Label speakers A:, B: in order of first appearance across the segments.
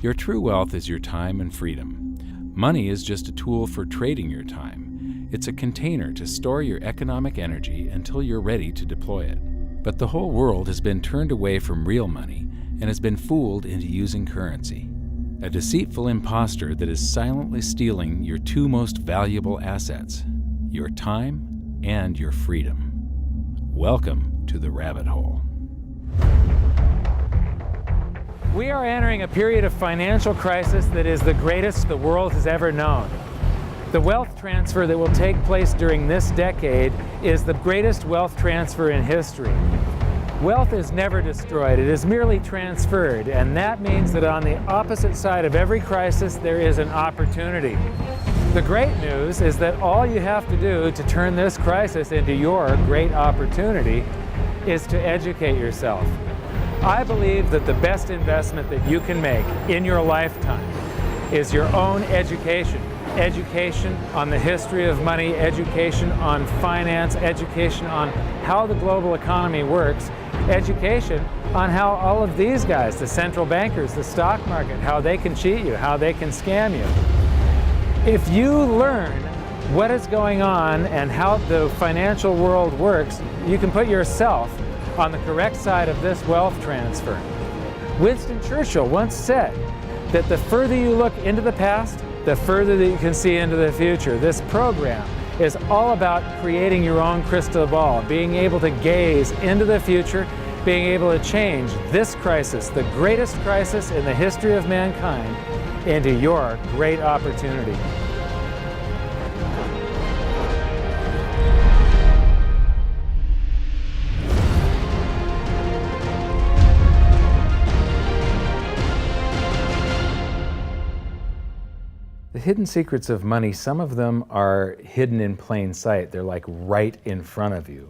A: Your true wealth is your time and freedom. Money is just a tool for trading your time. It's a container to store your economic energy until you're ready to deploy it. But the whole world has been turned away from real money and has been fooled into using currency. A deceitful impostor that is silently stealing your two most valuable assets, your time and your freedom. Welcome to the rabbit hole.
B: We are entering a period of financial crisis that is the greatest the world has ever known. The wealth transfer that will take place during this decade is the greatest wealth transfer in history. Wealth is never destroyed, it is merely transferred, and that means that on the opposite side of every crisis there is an opportunity. The great news is that all you have to do to turn this crisis into your great opportunity is to educate yourself. I believe that the best investment that you can make in your lifetime is your own education. Education on the history of money, education on finance, education on how the global economy works, education on how all of these guys, the central bankers, the stock market, how they can cheat you, how they can scam you. If you learn what is going on and how the financial world works, you can put yourself on the correct side of this wealth transfer. Winston Churchill once said that the further you look into the past, the further that you can see into the future. This program is all about creating your own crystal ball, being able to gaze into the future, being able to change this crisis, the greatest crisis in the history of mankind, into your great opportunity. The hidden secrets of money, some of them are hidden in plain sight. They're like right in front of you.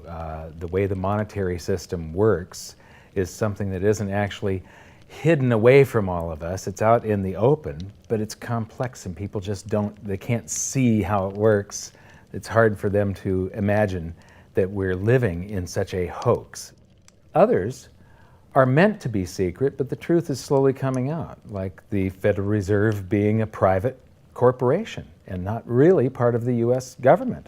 B: The way the monetary system works is something that isn't actually hidden away from all of us. It's out in the open, but it's complex and people just they can't see how it works. It's hard for them to imagine that we're living in such a hoax. Others are meant to be secret, but the truth is slowly coming out, like the Federal Reserve being a private corporation and not really part of the U.S. government.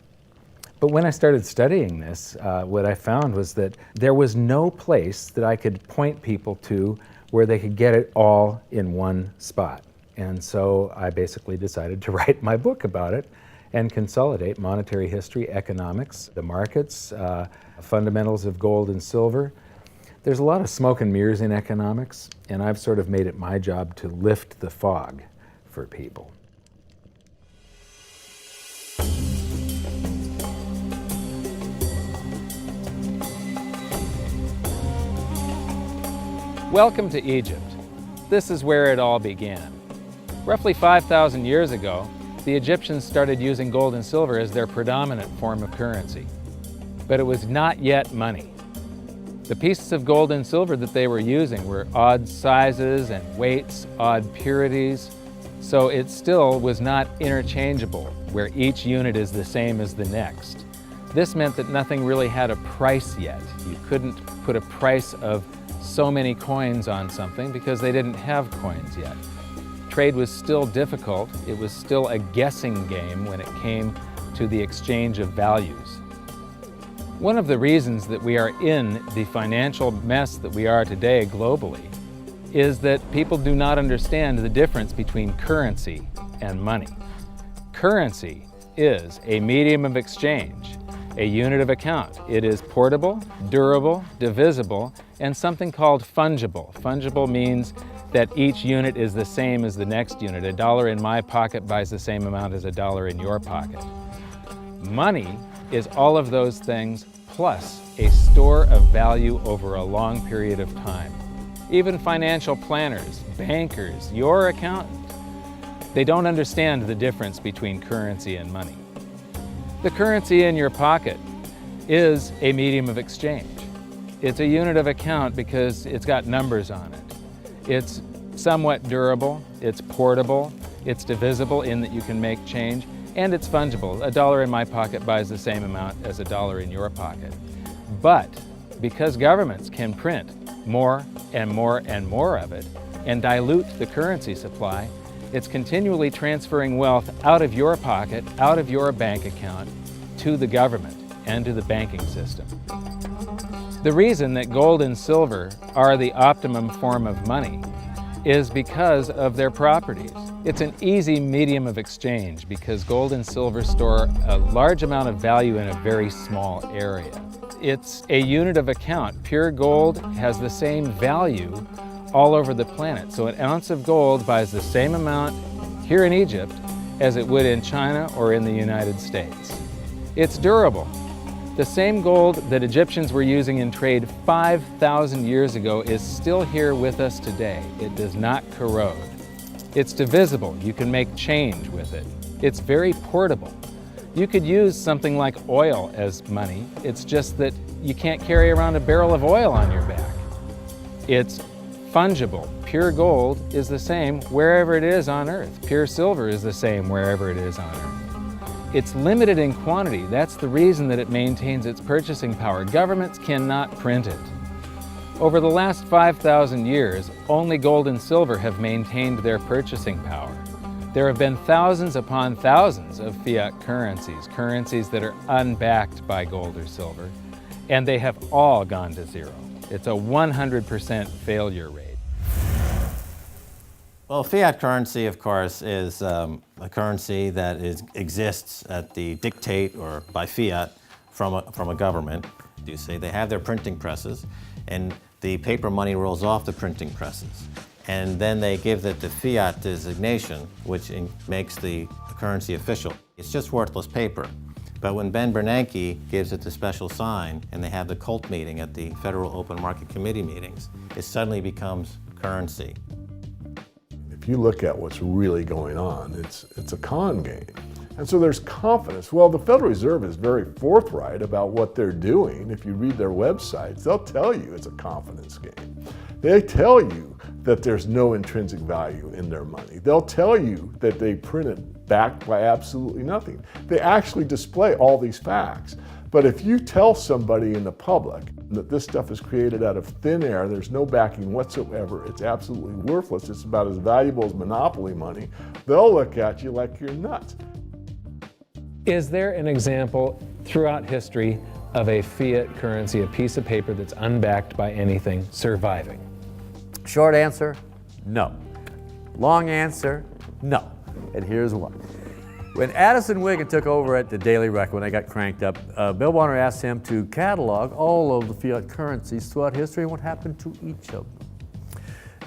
B: But when I started studying this, what I found was that there was no place that I could point people to where they could get it all in one spot. And so I basically decided to write my book about it and consolidate monetary history, economics, the markets, fundamentals of gold and silver. There's a lot of smoke and mirrors in economics, and I've sort of made it my job to lift the fog for people. Welcome to Egypt. This is where it all began. Roughly 5,000 years ago, the Egyptians started using gold and silver as their predominant form of currency. But it was not yet money. The pieces of gold and silver that they were using were odd sizes and weights, odd purities, so it still was not interchangeable, where each unit is the same as the next. This meant that nothing really had a price yet. You couldn't put a price of so many coins on something because they didn't have coins yet. Trade was still difficult. It was still a guessing game when it came to the exchange of values. One of the reasons that we are in the financial mess that we are today globally is that people do not understand the difference between currency and money. Currency is a medium of exchange, a unit of account. It is portable, durable, divisible, and something called fungible. Fungible means that each unit is the same as the next unit. $1 in my pocket buys the same amount as $1 in your pocket. Money is all of those things plus a store of value over a long period of time. Even financial planners, bankers, your accountant, they don't understand the difference between currency and money. The currency in your pocket is a medium of exchange. It's a unit of account because it's got numbers on it. It's somewhat durable, it's portable, it's divisible in that you can make change, and it's fungible. $1 in my pocket buys the same amount as $1 in your pocket. But because governments can print more and more and more of it, and dilute the currency supply, it's continually transferring wealth out of your pocket, out of your bank account, to the government and to the banking system. The reason that gold and silver are the optimum form of money is because of their properties. It's an easy medium of exchange because gold and silver store a large amount of value in a very small area. It's a unit of account. Pure gold has the same value all over the planet. So an ounce of gold buys the same amount here in Egypt as it would in China or in the United States. It's durable. The same gold that Egyptians were using in trade 5,000 years ago is still here with us today. It does not corrode. It's divisible. You can make change with it. It's very portable. You could use something like oil as money. It's just that you can't carry around a barrel of oil on your back. It's fungible. Pure gold is the same wherever it is on Earth. Pure silver is the same wherever it is on Earth. It's limited in quantity. That's the reason that it maintains its purchasing power. Governments cannot print it. Over the last 5,000 years, only gold and silver have maintained their purchasing power. There have been thousands upon thousands of fiat currencies, currencies that are unbacked by gold or silver, and they have all gone to zero. It's a 100% failure rate.
C: Well, fiat currency, of course, is a currency that exists at the dictate or by fiat from a government. You see, they have their printing presses, and the paper money rolls off the printing presses. And then they give it the fiat designation, which makes the currency official. It's just worthless paper. But when Ben Bernanke gives it the special sign, and they have the cult meeting at the Federal Open Market Committee meetings, it suddenly becomes currency.
D: If you look at what's really going on, it's a con game. And so there's confidence. Well, the Federal Reserve is very forthright about what they're doing. If you read their websites, they'll tell you it's a confidence game. They tell you that there's no intrinsic value in their money. They'll tell you that they print it backed by absolutely nothing. They actually display all these facts. But if you tell somebody in the public that this stuff is created out of thin air, there's no backing whatsoever, it's absolutely worthless, it's about as valuable as monopoly money, they'll look at you like you're nuts.
B: Is there an example throughout history of a fiat currency, a piece of paper that's unbacked by anything, surviving?
E: Short answer, no. Long answer, no. And here's why. When Addison Wiggin took over at the Daily Record, when they got cranked up, Bill Warner asked him to catalog all of the fiat currencies throughout history and what happened to each of them.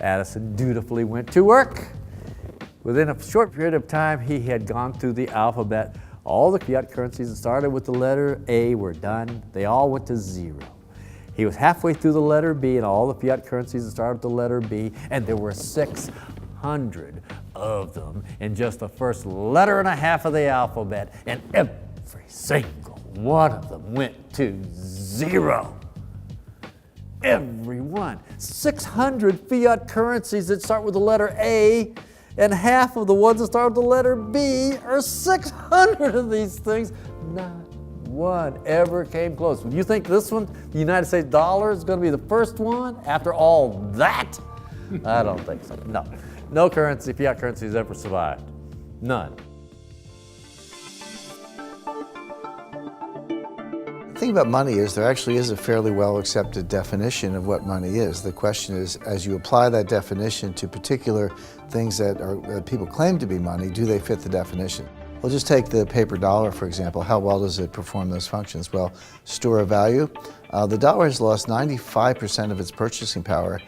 E: Addison dutifully went to work. Within a short period of time, he had gone through the alphabet. All the fiat currencies that started with the letter A were done. They all went to zero. He was halfway through the letter B, and all the fiat currencies that started with the letter B, and there were 600 of them in just the first letter and a half of the alphabet, and every single one of them went to zero. Every one. 600 fiat currencies that start with the letter A, and half of the ones that start with the letter B are 600 of these things. Not one ever came close. You think this one, the United States dollar, is going to be the first one after all that? I don't think so. No. No currency, fiat currency has ever survived. None.
F: The thing about money is there actually is a fairly well accepted definition of what money is. The question is, as you apply that definition to particular things that people claim to be money, do they fit the definition? We'll just take the paper dollar, for example. How well does it perform those functions? Well, store of value. The dollar has lost 95% of its purchasing power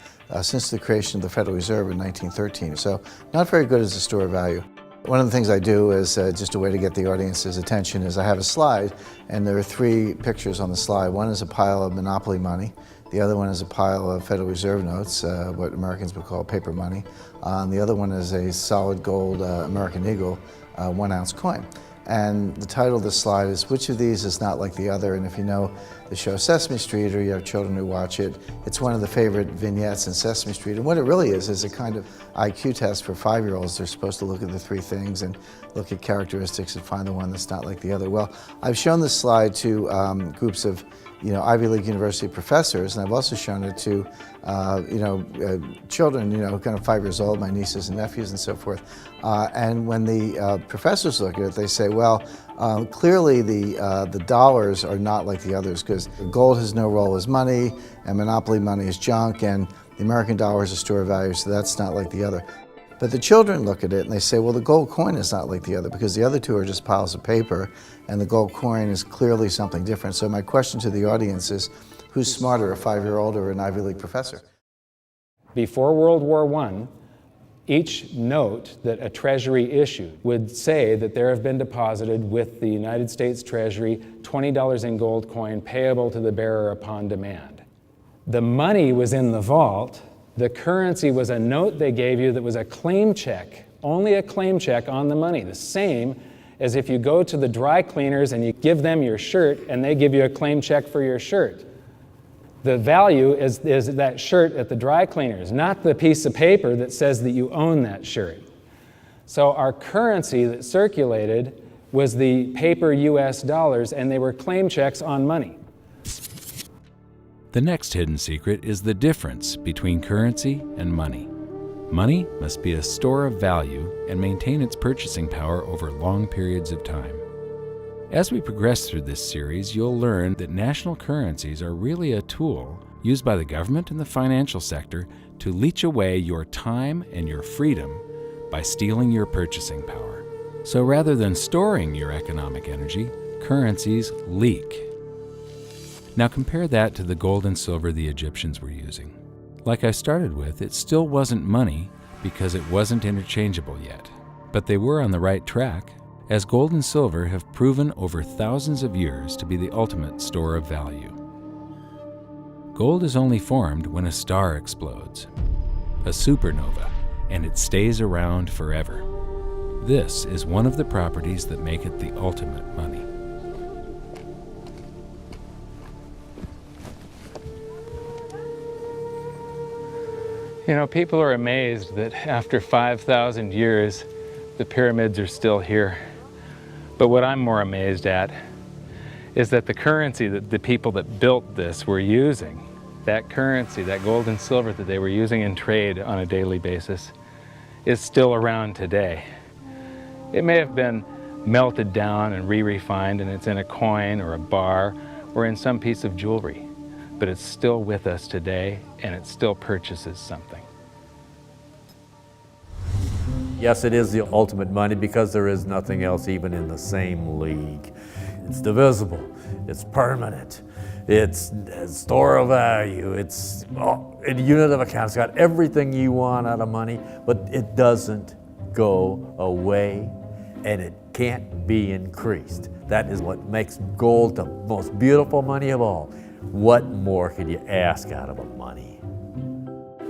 F: since the creation of the Federal Reserve in 1913. So not very good as a store of value. One of the things I do is just a way to get the audience's attention is I have a slide, and there are 3 pictures on the slide. One is a pile of monopoly money. The other one is a pile of Federal Reserve notes, what Americans would call paper money. And the other one is a solid gold American Eagle 1-ounce coin. And the title of the slide is, which of these is not like the other? And if you know the show Sesame Street, or you have children who watch it, it's one of the favorite vignettes in Sesame Street. And what it really is a kind of IQ test for 5-year-olds. They're supposed to look at the 3 things and look at characteristics and find the one that's not like the other. Well, I've shown this slide to groups of Ivy League University professors, and I've also shown it to, children, kind of 5 years old, my nieces and nephews and so forth. And when the professors look at it, they say, well, clearly the dollars are not like the others, because gold has no role as money, and monopoly money is junk, and the American dollar is a store of value, so that's not like the other. But the children look at it and they say, well, the gold coin is not like the other, because the other two are just piles of paper, and the gold coin is clearly something different. So my question to the audience is, who's smarter, a 5-year-old or an Ivy League professor?
B: Before World War I, each note that a Treasury issued would say that there have been deposited with the United States Treasury $20 in gold coin payable to the bearer upon demand. The money was in the vault. The currency was a note they gave you that was a claim check, only a claim check on the money, the same as if you go to the dry cleaners and you give them your shirt and they give you a claim check for your shirt. The value is that shirt at the dry cleaners, not the piece of paper that says that you own that shirt. So our currency that circulated was the paper US dollars, and they were claim checks on money.
A: The next hidden secret is the difference between currency and money. Money must be a store of value and maintain its purchasing power over long periods of time. As we progress through this series, you'll learn that national currencies are really a tool used by the government and the financial sector to leech away your time and your freedom by stealing your purchasing power. So rather than storing your economic energy, currencies leak. Now compare that to the gold and silver the Egyptians were using. Like I started with, it still wasn't money because it wasn't interchangeable yet. But they were on the right track, as gold and silver have proven over thousands of years to be the ultimate store of value. Gold is only formed when a star explodes, a supernova, and it stays around forever. This is one of the properties that make it the ultimate money.
B: People are amazed that after 5,000 years, the pyramids are still here. But what I'm more amazed at is that the currency that the people that built this were using, that currency, that gold and silver that they were using in trade on a daily basis, is still around today. It may have been melted down and re-refined, and it's in a coin or a bar or in some piece of jewelry, but it's still with us today, and it still purchases something.
E: Yes, it is the ultimate money because there is nothing else even in the same league. It's divisible, it's permanent, it's a store of value, it's a unit of account. It's got everything you want out of money, but it doesn't go away, and it can't be increased. That is what makes gold the most beautiful money of all. What more could you ask out of a money?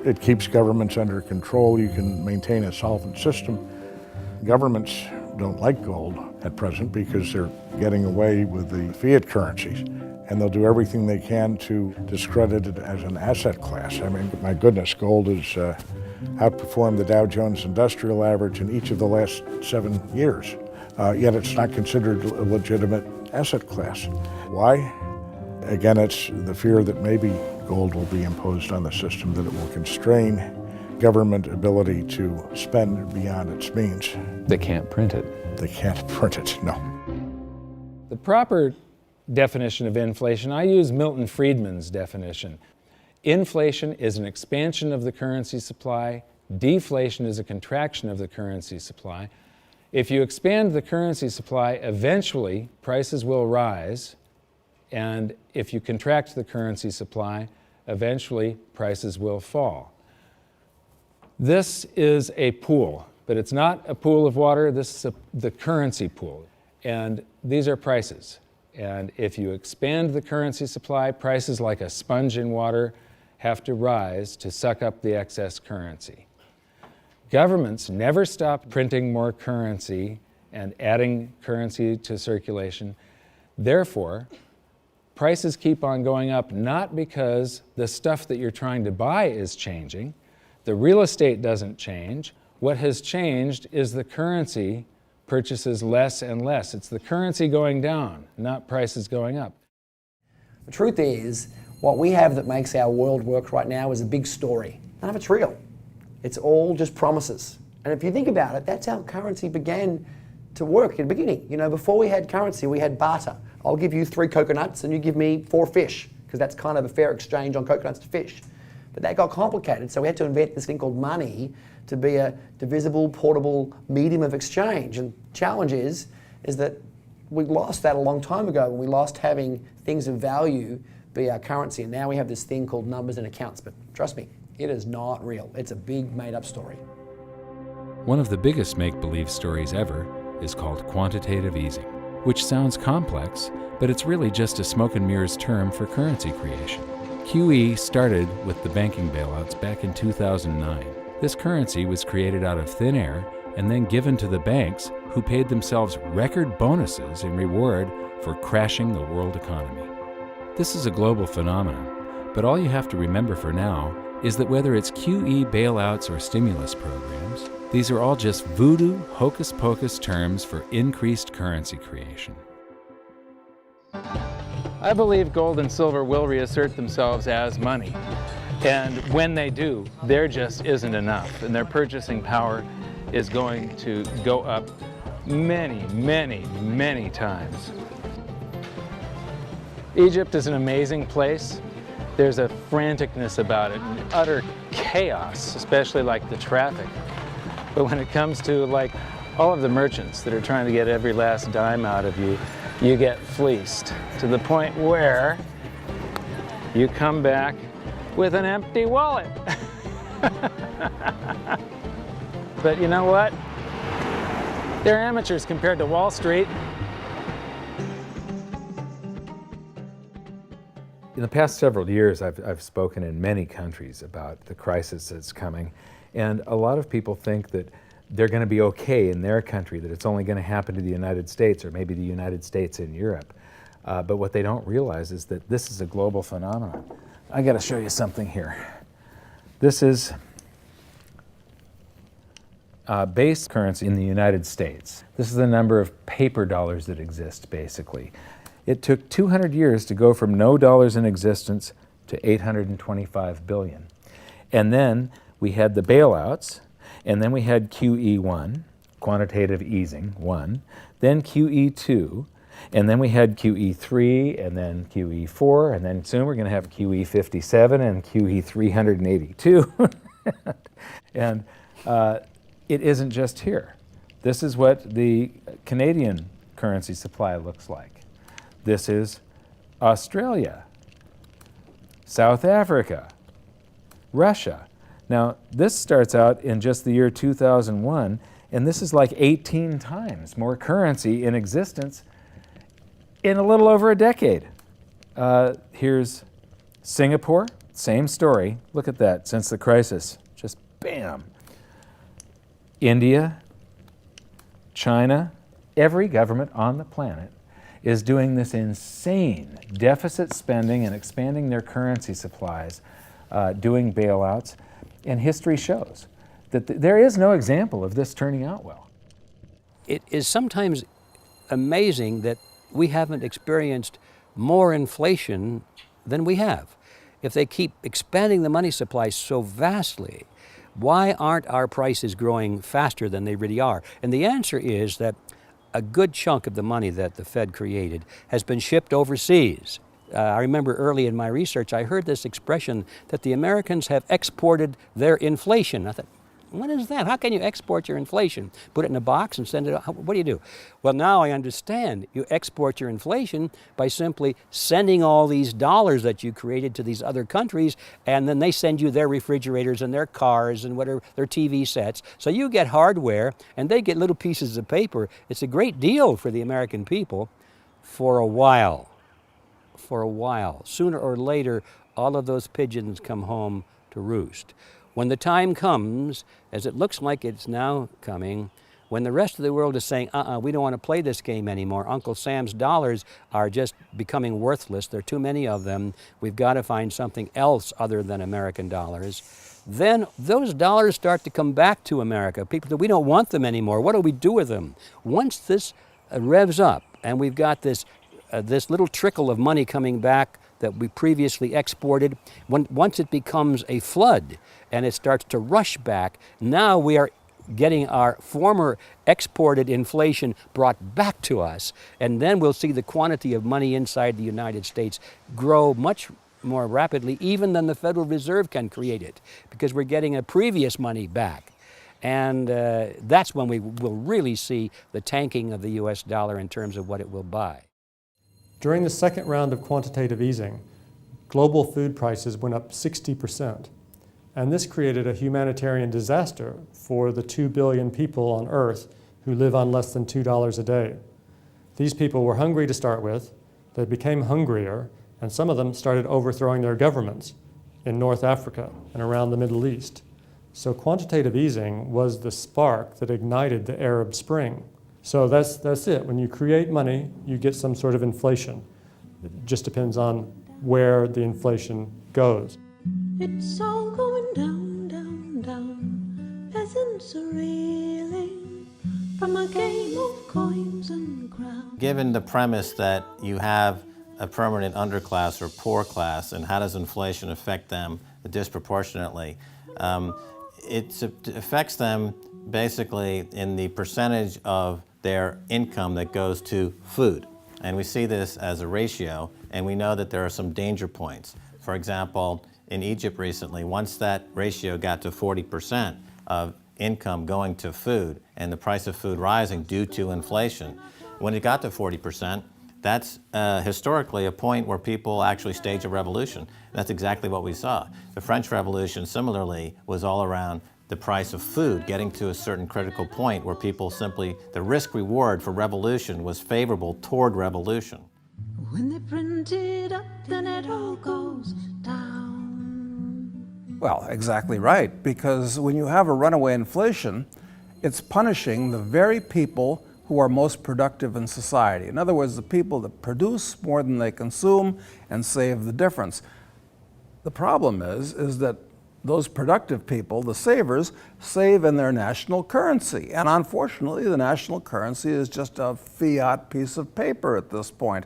G: It keeps governments under control. You can maintain a solvent system. Governments don't like gold at present because they're getting away with the fiat currencies, and they'll do everything they can to discredit it as an asset class. I mean, my goodness, gold has outperformed the Dow Jones Industrial Average in each of the last 7 years, yet it's not considered a legitimate asset class. Why? Again, it's the fear that maybe gold will be imposed on the system, that it will constrain government ability to spend beyond its means.
B: They can't print it.
G: They can't print it, no.
B: The proper definition of inflation, I use Milton Friedman's definition. Inflation is an expansion of the currency supply. Deflation is a contraction of the currency supply. If you expand the currency supply, eventually prices will rise. And if you contract the currency supply, eventually prices will fall. This is a pool, but it's not a pool of water. This is the currency pool. And these are prices. And if you expand the currency supply, prices like a sponge in water have to rise to suck up the excess currency. Governments never stop printing more currency and adding currency to circulation. Therefore, prices keep on going up, not because the stuff that you're trying to buy is changing. The real estate doesn't change. What has changed is the currency purchases less and less. It's the currency going down, not prices going up.
H: The truth is, what we have that makes our world work right now is a big story. None of it's real. It's all just promises. And if you think about it, that's how currency began to work in the beginning. You know, before we had currency, we had barter. I'll give you 3 coconuts and you give me 4 fish, because that's kind of a fair exchange on coconuts to fish. But that got complicated, so we had to invent this thing called money to be a divisible, portable medium of exchange. And the challenge is that we lost that a long time ago when we lost having things of value be our currency. And now we have this thing called numbers and accounts. But trust me, it is not real. It's a big made-up story.
A: One of the biggest make-believe stories ever is called quantitative easing, which sounds complex, but it's really just a smoke and mirrors term for currency creation. QE started with the banking bailouts back in 2009. This currency was created out of thin air and then given to the banks, who paid themselves record bonuses in reward for crashing the world economy. This is a global phenomenon, but all you have to remember for now is that whether it's QE bailouts or stimulus programs, these are all just voodoo, hocus-pocus terms for increased currency creation.
B: I believe gold and silver will reassert themselves as money. And when they do, there just isn't enough. And their purchasing power is going to go up many, many, many times. Egypt is an amazing place. There's a franticness about it, and utter chaos, especially like the traffic. But when it comes to like all of the merchants that are trying to get every last dime out of you, you get fleeced to the point where you come back with an empty wallet. But you know what? They're amateurs compared to Wall Street.
A: In the past several years, I've spoken in many countries about the crisis that's coming, and a lot of people think that they're going to be okay in their country, that it's only going to happen to the United States or maybe the United States in Europe. But what they don't realize is that this is a global phenomenon. I got to show you something here. This is base currency in the United States. This is the number of paper dollars that exist, basically. It took 200 years to go from no dollars in existence to 825 billion. And then we had the bailouts, and then we had QE1, quantitative easing 1, then QE2, and then we had QE3, and then QE4, and then soon we're going to have QE57 and QE382. And it isn't just here. This is what the Canadian currency supply looks like. This is Australia, South Africa, Russia. Now, this starts out in just the year 2001, and this is like 18 times more currency in existence in a little over a decade. Here's Singapore, same story. Look at that, since the crisis, just bam. India, China, every government on the planet is doing this insane deficit spending and expanding their currency supplies, doing bailouts. And history shows that there is no example of this turning out well.
I: It is sometimes amazing that we haven't experienced more inflation than we have. If they keep expanding the money supply so vastly, why aren't our prices growing faster than they really are? And the answer is that a good chunk of the money that the Fed created has been shipped overseas. I remember early in my research, I heard this expression that the Americans have exported their inflation. I thought, what is that? How can you export your inflation? Put it in a box and send it out? What do you do? Well, now I understand. You export your inflation by simply sending all these dollars that you created to these other countries, and then they send you their refrigerators and their cars and whatever, their TV sets. So you get hardware, and they get little pieces of paper. It's a great deal for the American people for a while. For a while. Sooner or later, all of those pigeons come home to roost. When the time comes, as it looks like it's now coming, when the rest of the world is saying, we don't want to play this game anymore, Uncle Sam's dollars are just becoming worthless, there are too many of them, we've got to find something else other than American dollars, then those dollars start to come back to America. People say, we don't want them anymore, what do we do with them? Once this revs up and we've got this little trickle of money coming back that we previously exported, once it becomes a flood and it starts to rush back, now we are getting our former exported inflation brought back to us, and then we'll see the quantity of money inside the United States grow much more rapidly even than the Federal Reserve can create it, because we're getting a previous money back. And that's when we will really see the tanking of the US dollar in terms of what it will buy.
J: During the second round of quantitative easing, global food prices went up 60%. And this created a humanitarian disaster for the 2 billion people on Earth who live on less than $2 a day. These people were hungry to start with, they became hungrier, and some of them started overthrowing their governments in North Africa and around the Middle East. So quantitative easing was the spark that ignited the Arab Spring. So that's it. When you create money, you get some sort of inflation. It just depends on where the inflation goes.
K: It's all going down, down, down. Peasants are reeling from a game of coins and crowns.
C: Given the premise that you have a permanent underclass or poor class, and how does inflation affect them disproportionately? It affects them basically in the percentage of their income that goes to food. And we see this as a ratio, and we know that there are some danger points. For example, in Egypt recently, once that ratio got to 40% of income going to food and the price of food rising due to inflation, when it got to 40%, that's historically a point where people actually stage a revolution. That's exactly what we saw. The French Revolution, similarly, was all around the price of food getting to a certain critical point where people simply, the risk-reward for revolution was favorable toward revolution.
K: When they print it up, then it all goes down.
L: Well, exactly right, because when you have a runaway inflation, it's punishing the very people who are most productive in society. In other words, the people that produce more than they consume and save the difference. The problem is that those productive people, the savers, save in their national currency. And unfortunately, the national currency is just a fiat piece of paper at this point.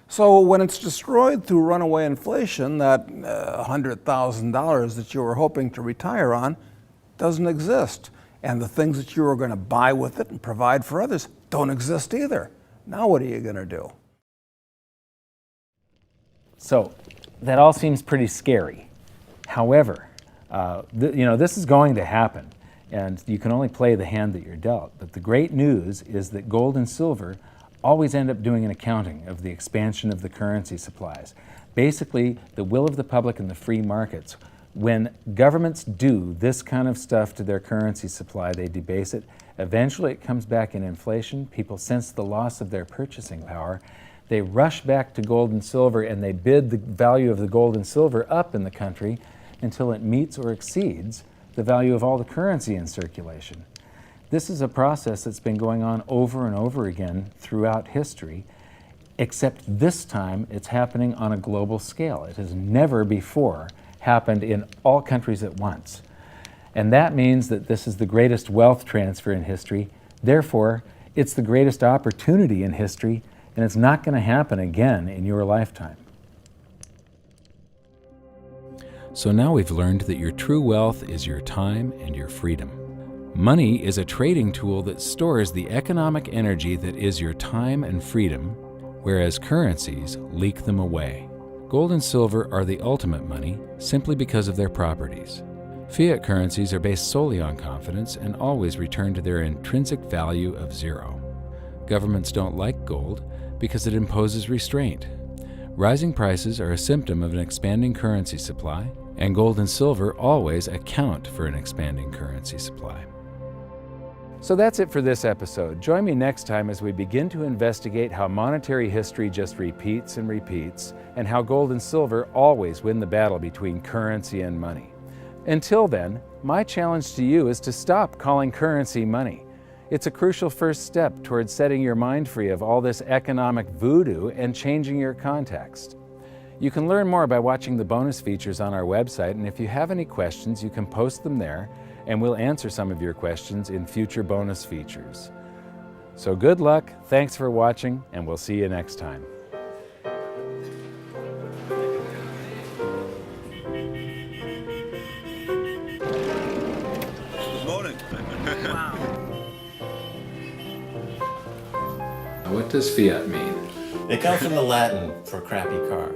L: So when it's destroyed through runaway inflation, that $100,000 that you were hoping to retire on doesn't exist. And the things that you were going to buy with it and provide for others don't exist either. Now what are you going to do?
B: So that all seems pretty scary. However, this is going to happen, and you can only play the hand that you're dealt. But the great news is that gold and silver always end up doing an accounting of the expansion of the currency supplies. Basically, the will of the public and the free markets. When governments do this kind of stuff to their currency supply, they debase it. Eventually it comes back in inflation. People sense the loss of their purchasing power. They rush back to gold and silver, and they bid the value of the gold and silver up in the country until it meets or exceeds the value of all the currency in circulation. This is a process that's been going on over and over again throughout history, except this time it's happening on a global scale. It has never before happened in all countries at once. And that means that this is the greatest wealth transfer in history. Therefore, it's the greatest opportunity in history, and it's not going to happen again in your lifetime.
A: So now we've learned that your true wealth is your time and your freedom. Money is a trading tool that stores the economic energy that is your time and freedom, whereas currencies leak them away. Gold and silver are the ultimate money simply because of their properties. Fiat currencies are based solely on confidence and always return to their intrinsic value of zero. Governments don't like gold because it imposes restraint. Rising prices are a symptom of an expanding currency supply, and gold and silver always account for an expanding currency supply.
B: So that's it for this episode. Join me next time as we begin to investigate how monetary history just repeats and repeats, and how gold and silver always win the battle between currency and money. Until then, my challenge to you is to stop calling currency money. It's a crucial first step towards setting your mind free of all this economic voodoo and changing your context. You can learn more by watching the bonus features on our website, and if you have any questions, you can post them there, and we'll answer some of your questions in future bonus features. So good luck, thanks for watching, and we'll see you next time.
A: What does fiat mean?
C: It comes from the Latin for crappy car.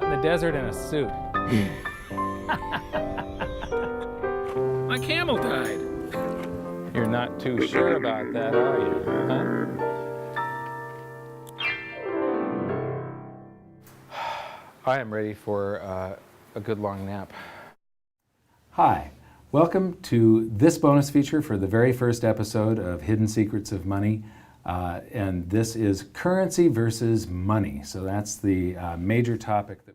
B: In the desert in a suit.
A: My camel died.
B: You're not too sure about that, are you? Huh? I am ready for a good long nap. Hi, welcome to this bonus feature for the very first episode of Hidden Secrets of Money. And this is currency versus money. So that's the major topic that